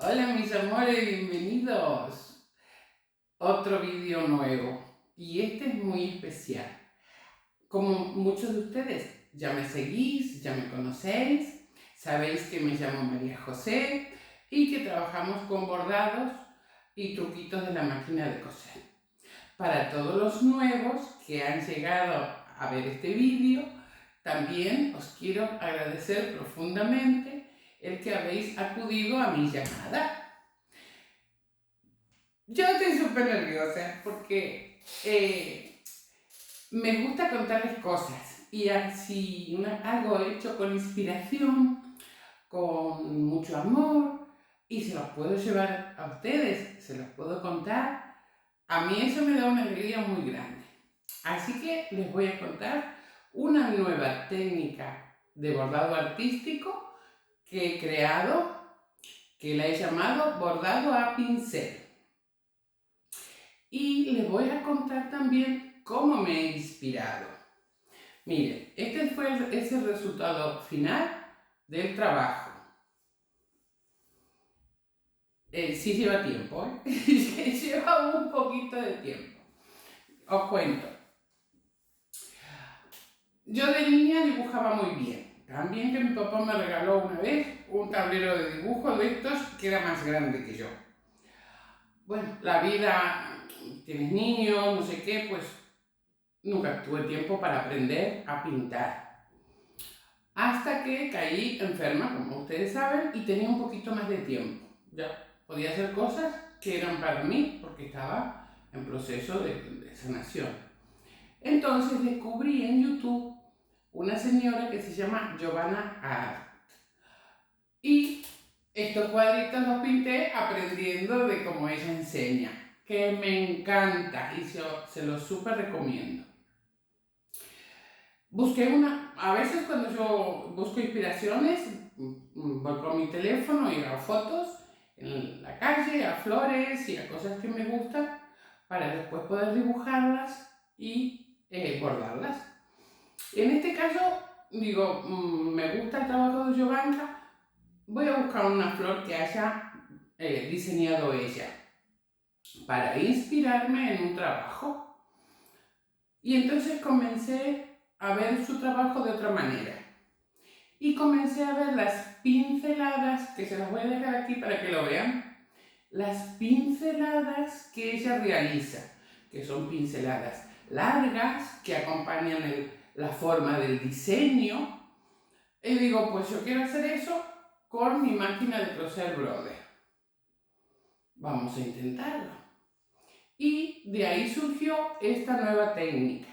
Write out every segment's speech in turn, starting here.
Hola mis amores, bienvenidos. Otro vídeo nuevo. Y este es muy especial. Como muchos de ustedes ya me seguís, ya me conocéis, sabéis que me llamo María José y que trabajamos con bordados y truquitos de la máquina de coser. Para todos los nuevos que han llegado a ver este vídeo, también os quiero agradecer profundamente el que habéis acudido a mi llamada. Yo estoy súper nerviosa porque me gusta contarles cosas y así algo hecho con inspiración, con mucho amor y se los puedo llevar a ustedes, se los puedo contar. A mí eso me da una alegría muy grande. Así que les voy a contar una nueva técnica de bordado artístico que he creado, que la he llamado bordado a pincel. Y les voy a contar también cómo me he inspirado. Miren, es el resultado final del trabajo. Sí lleva tiempo, ¿eh? Lleva un poquito de tiempo. Os cuento. Yo de niña dibujaba muy bien. También que mi papá me regaló una vez un tablero de dibujo de estos que era más grande que yo. Bueno, la vida, tienes niños, no sé qué, pues nunca tuve tiempo para aprender a pintar. Hasta que caí enferma, como ustedes saben, y tenía un poquito más de tiempo. Ya podía hacer cosas que eran para mí, porque estaba en proceso de sanación. Entonces descubrí en YouTube una señora que se llama Giovanna Art. Y estos cuadritos los pinté aprendiendo de cómo ella enseña, que me encanta y se los súper recomiendo. A veces cuando yo busco inspiraciones, voy con mi teléfono y hago fotos en la calle, a flores y a cosas que me gustan, para después poder dibujarlas y bordarlas. En este caso, digo, me gusta el trabajo de Giovanna, voy a buscar una flor que haya diseñado ella, para inspirarme en un trabajo. Y entonces comencé a ver su trabajo de otra manera. Y comencé a ver las pinceladas, que se las voy a dejar aquí para que lo vean, las pinceladas que ella realiza, que son pinceladas largas, que acompañan la forma del diseño. Y digo, pues yo quiero hacer eso con mi máquina de coser Brother. Vamos a intentarlo. Y de ahí surgió esta nueva técnica.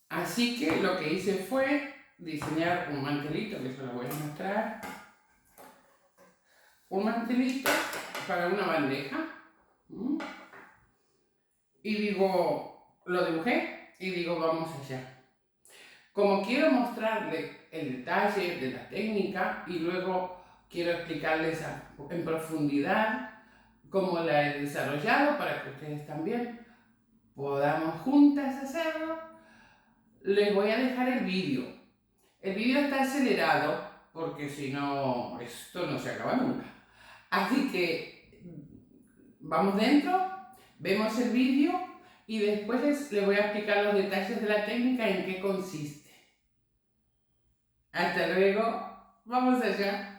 Así que lo que hice fue diseñar un mantelito, que se lo voy a mostrar. Un mantelito para una bandeja. Y digo, lo dibujé y digo, vamos allá. Como quiero mostrarles el detalle de la técnica y luego quiero explicarles en profundidad cómo la he desarrollado para que ustedes también podamos juntas hacerlo, les voy a dejar el vídeo. El vídeo está acelerado porque si no, esto no se acaba nunca. Así que vamos dentro, vemos el vídeo y después les voy a explicar los detalles de la técnica y en qué consiste. Hasta luego, vamos allá.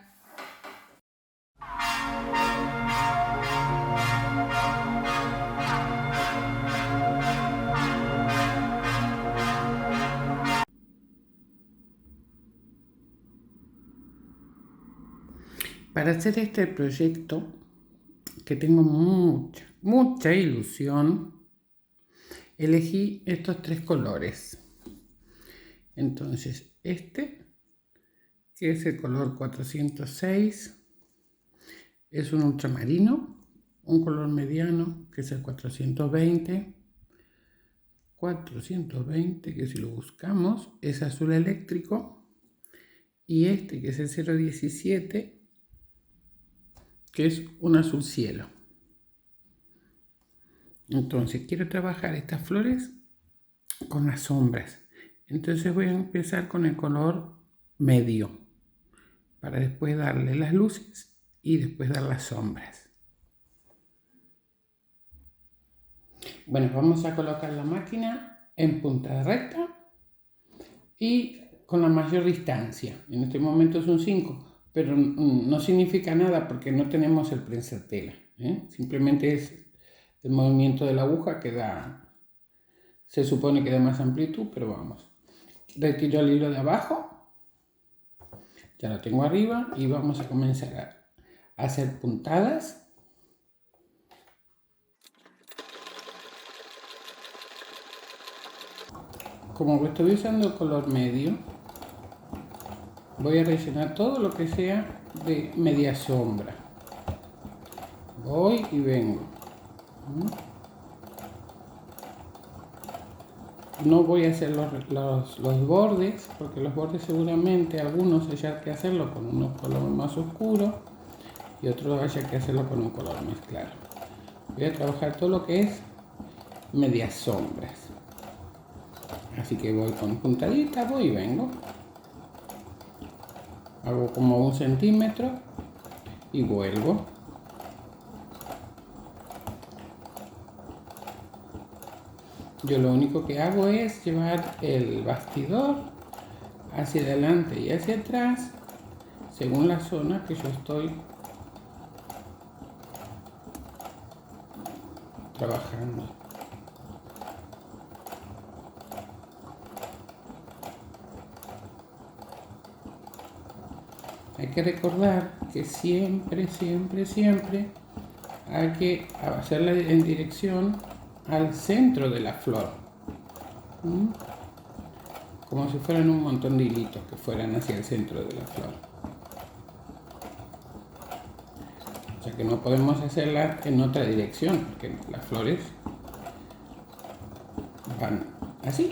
Para hacer este proyecto, que tengo mucha ilusión, elegí estos tres colores. Entonces, este, que es el color 406, es un ultramarino, un color mediano, que es el 420, que si lo buscamos es azul eléctrico, y este, que es el 017, que es un azul cielo. Entonces, quiero trabajar estas flores con las sombras. Entonces voy a empezar con el color medio. para después darle las luces y después dar las sombras. Bueno, vamos a colocar la máquina en punta recta y con la mayor distancia. En este momento es un 5, pero no significa nada porque no tenemos el prensatela, ¿eh? Simplemente es el movimiento de la aguja que da, se supone que da más amplitud, pero vamos. Retiro el hilo de abajo, ya lo tengo arriba y vamos a comenzar a hacer puntadas. Como estoy usando el color medio, voy a rellenar todo lo que sea de media sombra. Voy y vengo. No voy a hacer los bordes, porque los bordes seguramente algunos haya que hacerlo con un color más oscuro y otros haya que hacerlo con un color más claro. Voy a trabajar todo lo que es medias sombras. Así que voy con puntadita, voy y vengo. Hago como 1 centímetro y vuelvo. Yo lo único que hago es llevar el bastidor hacia adelante y hacia atrás según la zona que yo estoy trabajando. Hay que recordar que siempre hay que hacerla en dirección al centro de la flor, como si fueran un montón de hilitos que fueran hacia el centro de la flor. O sea que no podemos hacerla en otra dirección, porque las flores van así.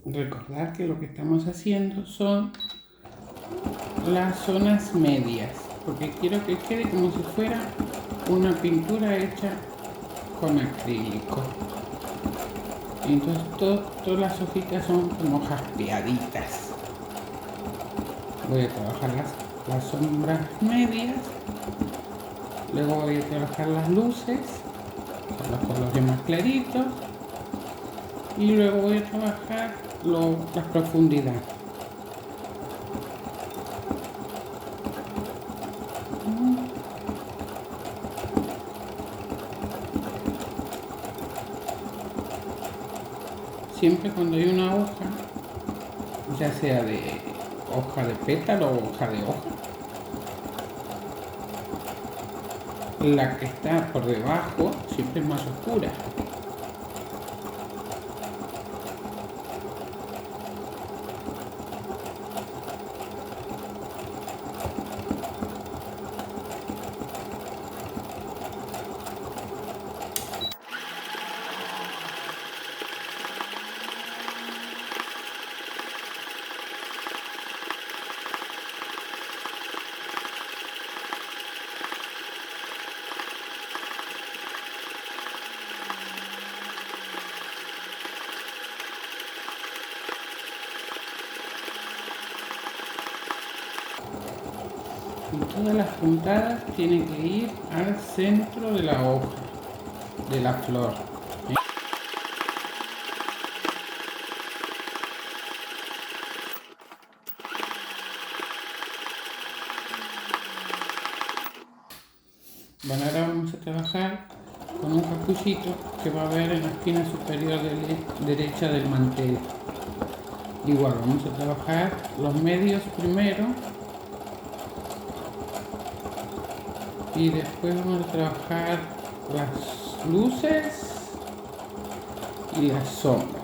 Recordar que lo que estamos haciendo son las zonas medias, porque quiero que quede como si fuera una pintura hecha con acrílico. Y entonces todas las hojitas son como jaspeaditas. Voy a trabajar las sombras medias, luego voy a trabajar las luces, con los colores más claritos, y luego voy a trabajar la profundidad. Siempre cuando hay una hoja, ya sea de hoja de pétalo o hoja de hoja, la que está por debajo siempre es más oscura. Y todas las puntadas tienen que ir al centro de la hoja, de la flor. Bueno, ahora vamos a trabajar con un capullito que va a haber en la esquina superior derecha del mantel. Igual vamos a trabajar los medios primero y después vamos a trabajar las luces y las sombras.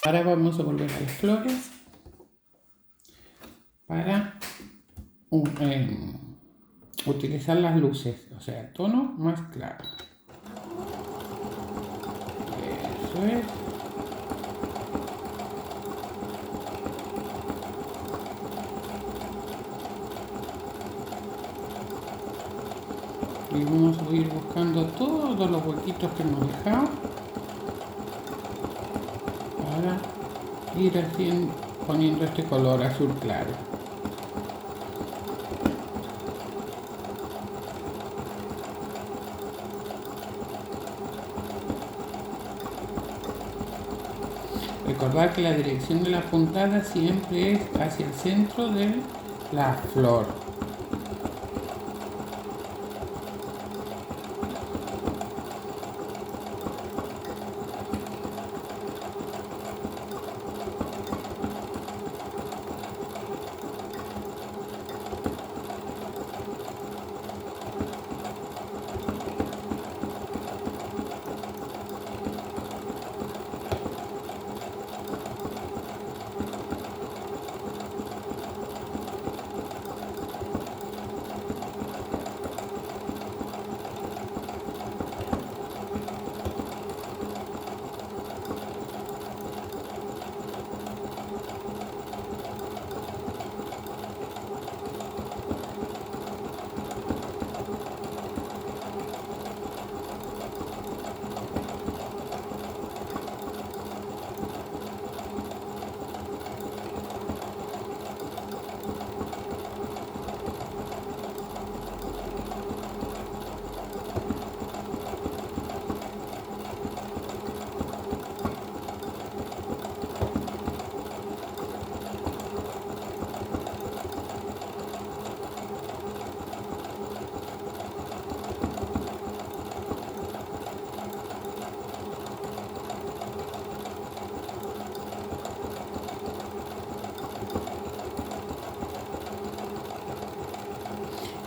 Ahora vamos a volver a las flores para utilizar las luces, o sea, tono más claro. Eso es. Y vamos a ir buscando todos los huequitos que hemos dejado para ir así poniendo este color azul claro. Recordar que la dirección de la puntada siempre es hacia el centro de la flor.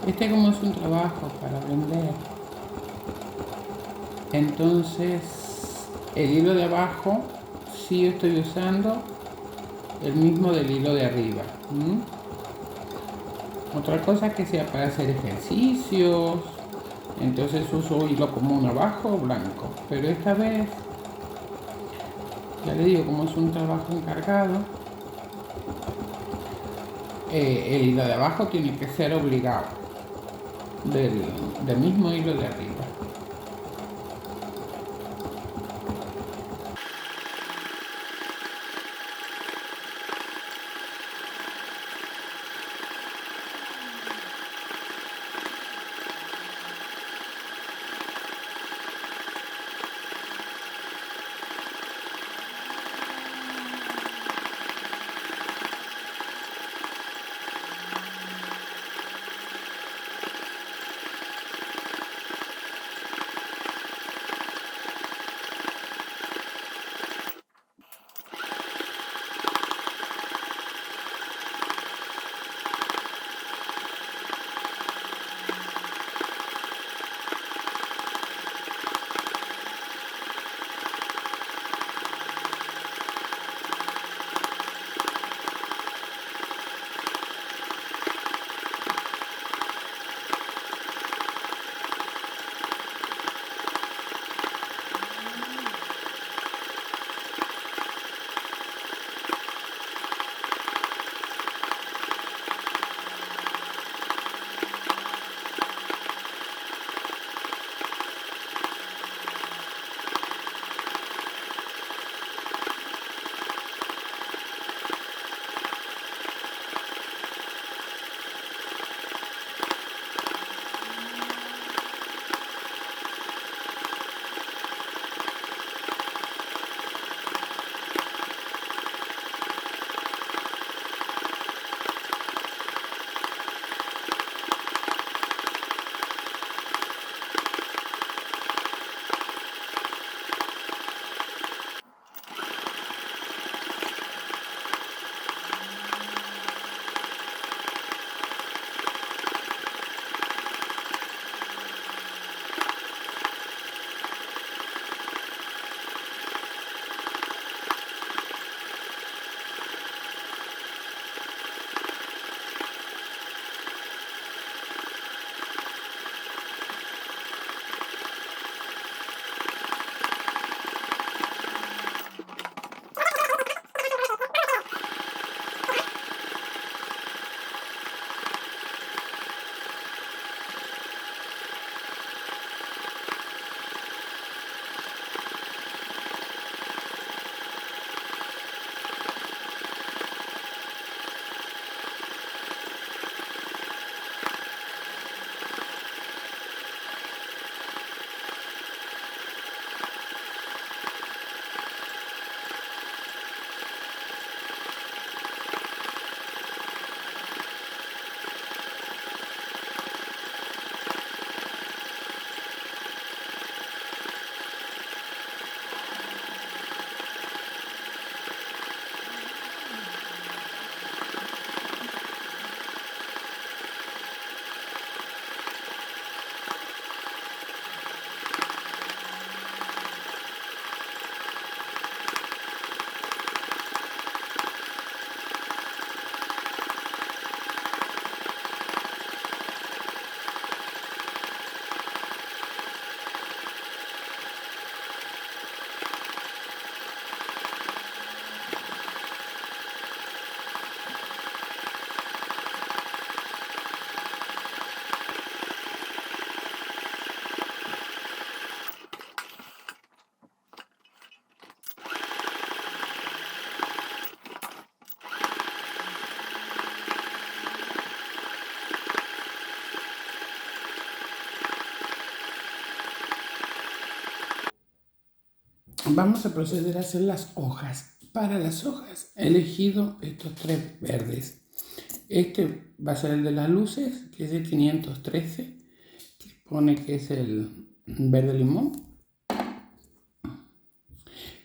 Este como es un trabajo para vender, entonces el hilo de abajo sí estoy usando el mismo del hilo de arriba. Otra cosa que sea para hacer ejercicios, entonces uso hilo común abajo o blanco, pero esta vez, ya le digo, como es un trabajo encargado, el hilo de abajo tiene que ser obligado del mismo hilo de arriba. Vamos a proceder a hacer las hojas. Para las hojas he elegido estos 3 verdes. Este va a ser el de las luces, que es el 513, que pone que es el verde limón.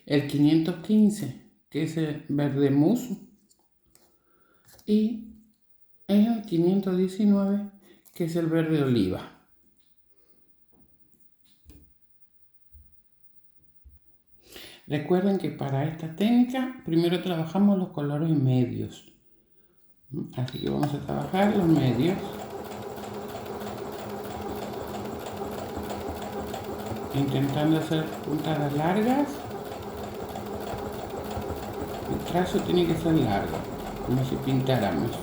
El 515, que es el verde mousse. Y el 519, que es el verde oliva. Recuerden que para esta técnica primero trabajamos los colores medios. Así que vamos a trabajar los medios, intentando hacer puntadas largas. El trazo tiene que ser largo, como si pintáramos.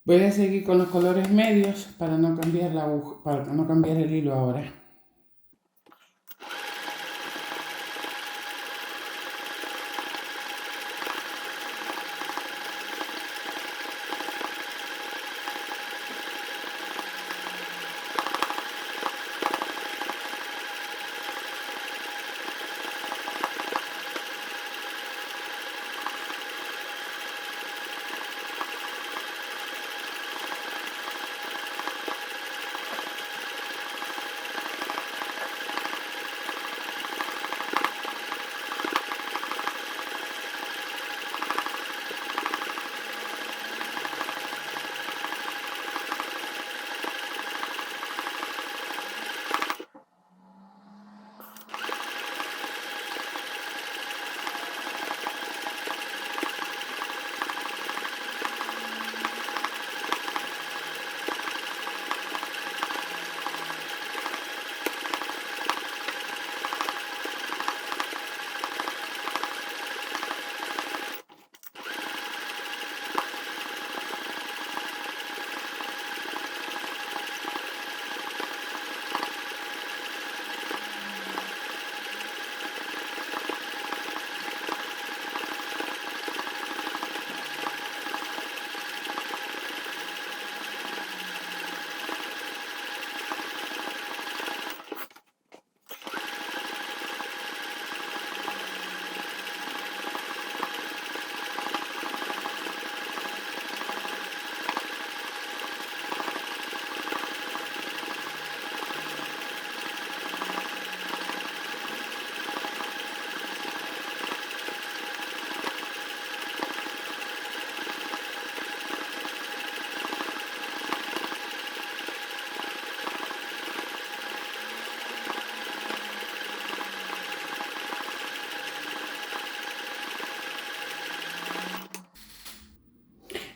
Voy a seguir con los colores medios para no cambiar la aguja, para no cambiar el hilo ahora.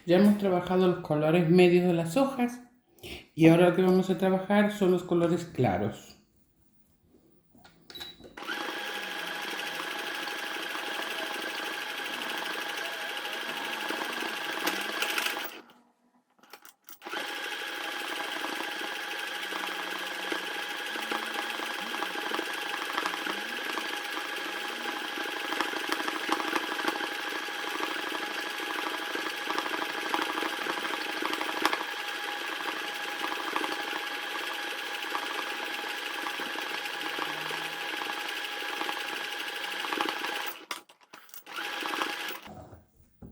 Ya hemos trabajado los colores medios de las hojas y ahora lo que vamos a trabajar son los colores claros.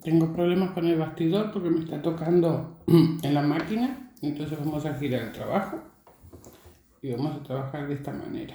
Tengo problemas con el bastidor porque me está tocando en la máquina, entonces vamos a girar el trabajo y vamos a trabajar de esta manera.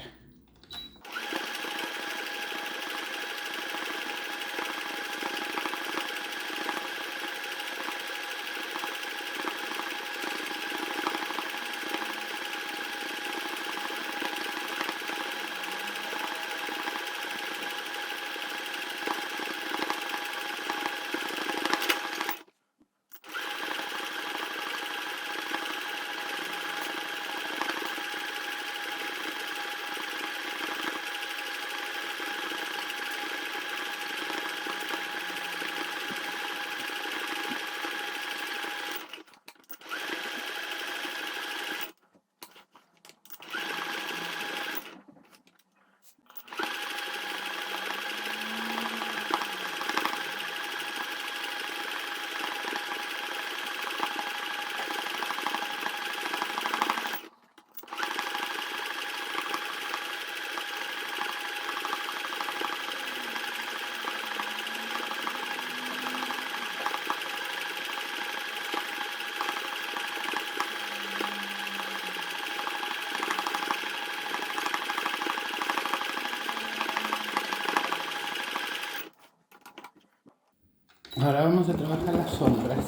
Ahora vamos a trabajar las sombras,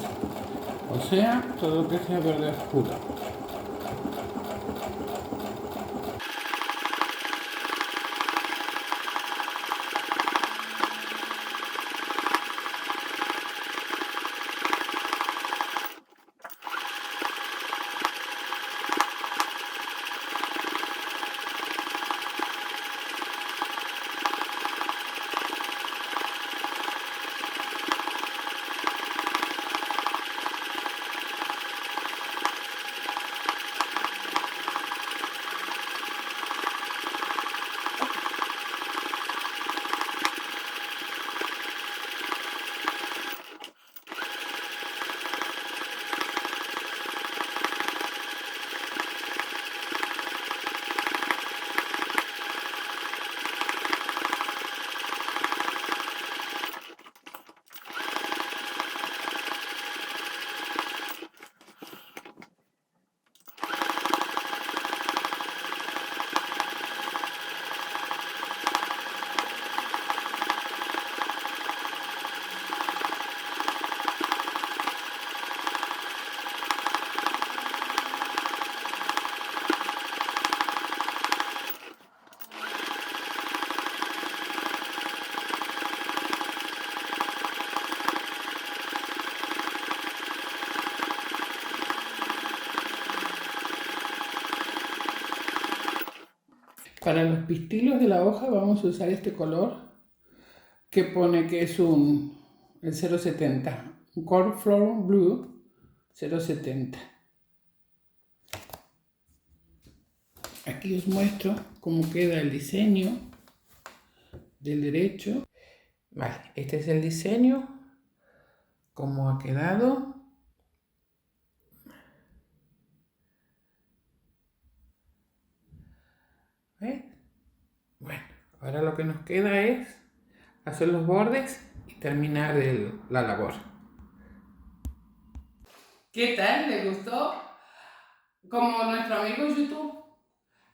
o sea, todo lo que sea verde oscuro. Para los pistilos de la hoja vamos a usar este color que pone que es el 070, un Cork Floor Blue 070. Aquí os muestro cómo queda el diseño del derecho. Vale, este es el diseño, cómo ha quedado. ¿Ves? Bueno, ahora lo que nos queda es hacer los bordes y terminar la labor. ¿Qué tal? ¿Le gustó? Como nuestro amigo YouTube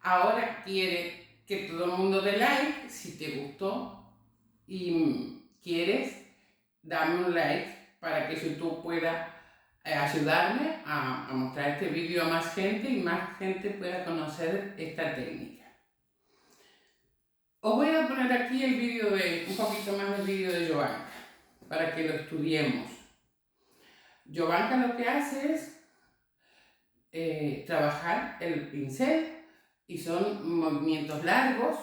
ahora quiere que todo el mundo dé like si te gustó y quieres, dame un like para que YouTube pueda ayudarme a mostrar este vídeo a más gente y más gente pueda conocer esta técnica. Os voy a poner aquí el vídeo un poquito más del vídeo de Jovanka para que lo estudiemos. Jovanka lo que hace es trabajar el pincel y son movimientos largos.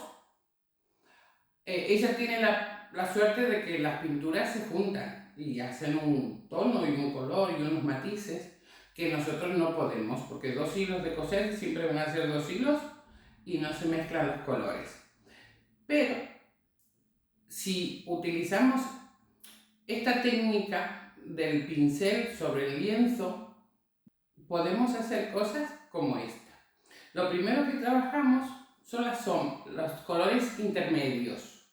Ella tiene la suerte de que las pinturas se juntan y hacen un tono y un color y unos matices que nosotros no podemos, porque 2 hilos de coser siempre van a ser 2 hilos y no se mezclan los colores. Pero si utilizamos esta técnica del pincel sobre el lienzo, podemos hacer cosas como esta. Lo primero que trabajamos son los colores intermedios,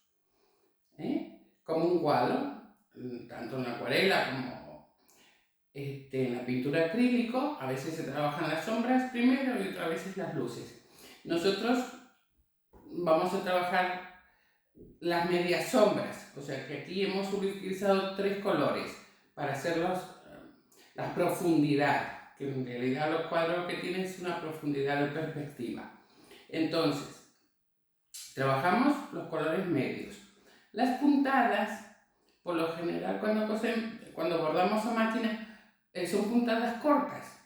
como un cuadro, tanto en la acuarela como en la pintura acrílico. A veces se trabajan las sombras primero y otras veces las luces. Nosotros vamos a trabajar las medias sombras, o sea que aquí hemos utilizado 3 colores para hacer la profundidad, que en realidad los cuadros lo que tienen es una profundidad de perspectiva. Entonces, trabajamos los colores medios. Las puntadas, por lo general cuando bordamos a máquina, son puntadas cortas,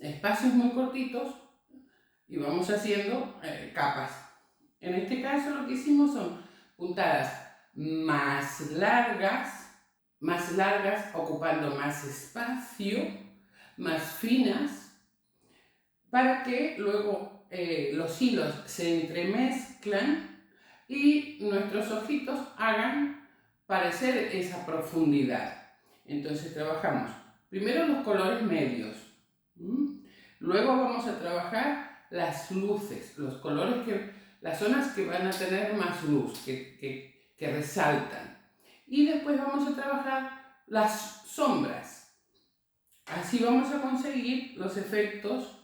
espacios muy cortitos y vamos haciendo capas. En este caso lo que hicimos son puntadas más largas ocupando más espacio, más finas, para que luego los hilos se entremezclan y nuestros ojitos hagan parecer esa profundidad. Entonces trabajamos primero los colores medios, luego vamos a trabajar las luces, los colores las zonas que van a tener más luz, que resaltan, y después vamos a trabajar las sombras. Así vamos a conseguir los efectos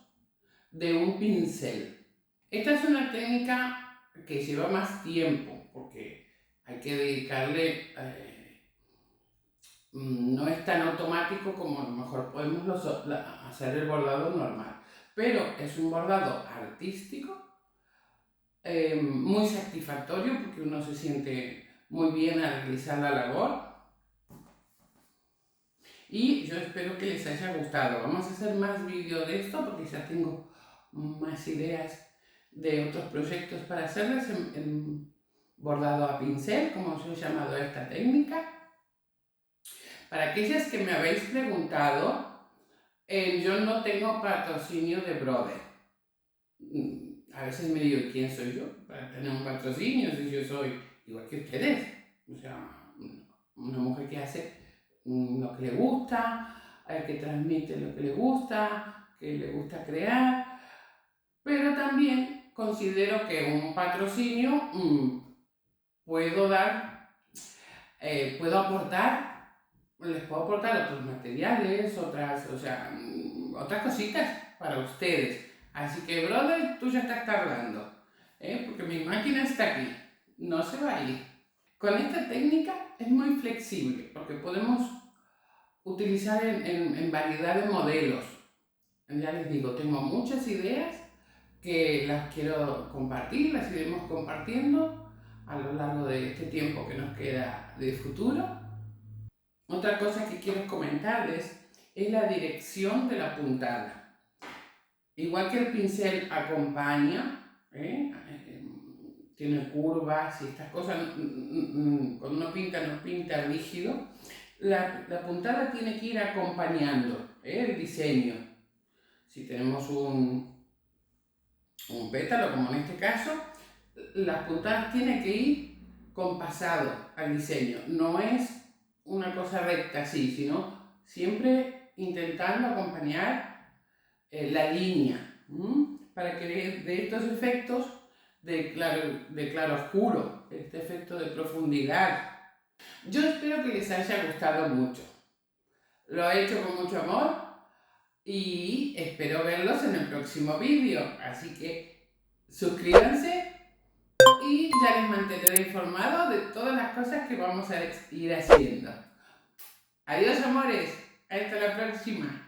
de un pincel. Esta es una técnica que lleva más tiempo porque hay que dedicarle no es tan automático como a lo mejor podemos hacer el bordado normal, pero es un bordado artístico, muy satisfactorio porque uno se siente muy bien al realizar la labor y yo espero que les haya gustado. Vamos a hacer más vídeos de esto porque ya tengo más ideas de otros proyectos para hacerles en bordado a pincel, como yo he llamado a esta técnica. Para aquellas que me habéis preguntado, yo no tengo patrocinio de Brother. A veces me digo, ¿quién soy yo para tener un patrocinio si yo soy igual que ustedes? O sea, una mujer que hace lo que le gusta, que transmite lo que le gusta crear, pero también considero que un patrocinio puedo dar, puedo aportar, les puedo aportar otros materiales, otras cositas para ustedes. Así que, brother, tú ya estás tardando, porque mi máquina está aquí, no se va a ir. Con esta técnica es muy flexible, porque podemos utilizar en variedad de modelos. Ya les digo, tengo muchas ideas que las quiero compartir, las iremos compartiendo a lo largo de este tiempo que nos queda de futuro. Otra cosa que quiero comentarles es la dirección de la puntada. Igual que el pincel acompaña, tiene curvas y estas cosas, cuando uno pinta no pinta rígido, la puntada tiene que ir acompañando el diseño. Si tenemos un pétalo, como en este caso, las puntadas tienen que ir compasado al diseño. No es una cosa recta así, sino siempre intentando acompañar la línea, para que de estos efectos de claro oscuro, este efecto de profundidad. Yo espero que les haya gustado mucho. Lo he hecho con mucho amor y espero verlos en el próximo vídeo. Así que suscríbanse y ya les mantendré informados de todas las cosas que vamos a ir haciendo. Adiós, amores. Hasta la próxima.